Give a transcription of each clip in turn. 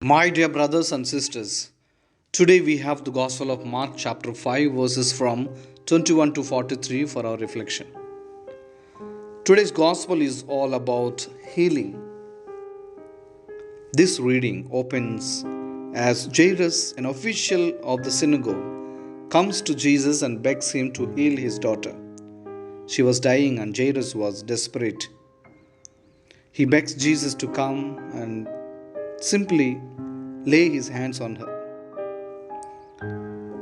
My dear brothers and sisters, today we have the Gospel of Mark, chapter 5, verses from 21 to 43 for our reflection. Today's Gospel is all about healing. This reading opens as Jairus, an official of the synagogue, comes to Jesus and begs him to heal his daughter. She was dying and Jairus was desperate. He begs Jesus to come and simply lay his hands on her.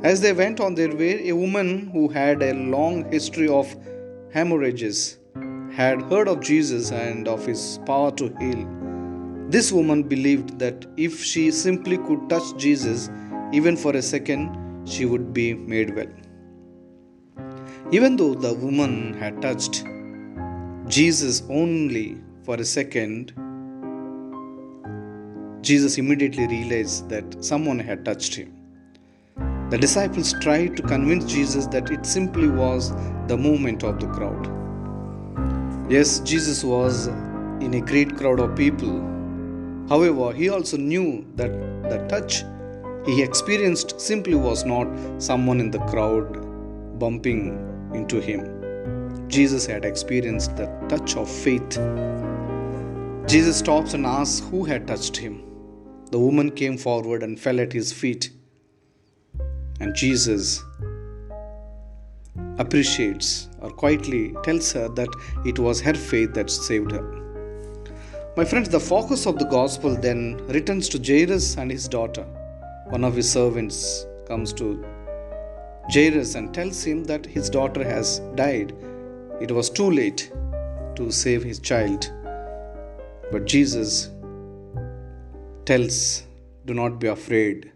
As they went on their way, a woman who had a long history of hemorrhages had heard of Jesus and of his power to heal. This woman believed that if she simply could touch Jesus, even for a second, she would be made well. Even though the woman had touched Jesus only for a second, Jesus immediately realized that someone had touched him. The disciples tried to convince Jesus that it simply was the movement of the crowd. Yes, Jesus was in a great crowd of people. However, he also knew that the touch he experienced simply was not someone in the crowd bumping into him. Jesus had experienced the touch of faith. Jesus stops and asks who had touched him. The woman came forward and fell at his feet. And Jesus appreciates or quietly tells her that it was her faith that saved her. My friends, the focus of the gospel then returns to Jairus and his daughter. One of his servants comes to Jairus and tells him that his daughter has died. It was too late to save his child. But Jesus tells, do not be afraid.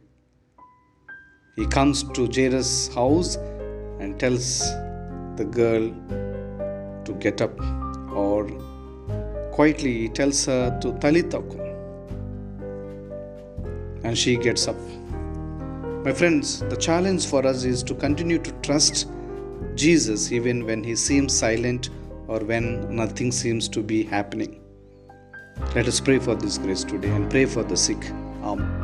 He comes to Jairus' house and tells the girl to get up, or quietly he tells her to Talitha kum, and she gets up. My friends, the challenge for us is to continue to trust Jesus even when he seems silent or when nothing seems to be happening. Let us pray for this grace today and pray for the sick. Amen.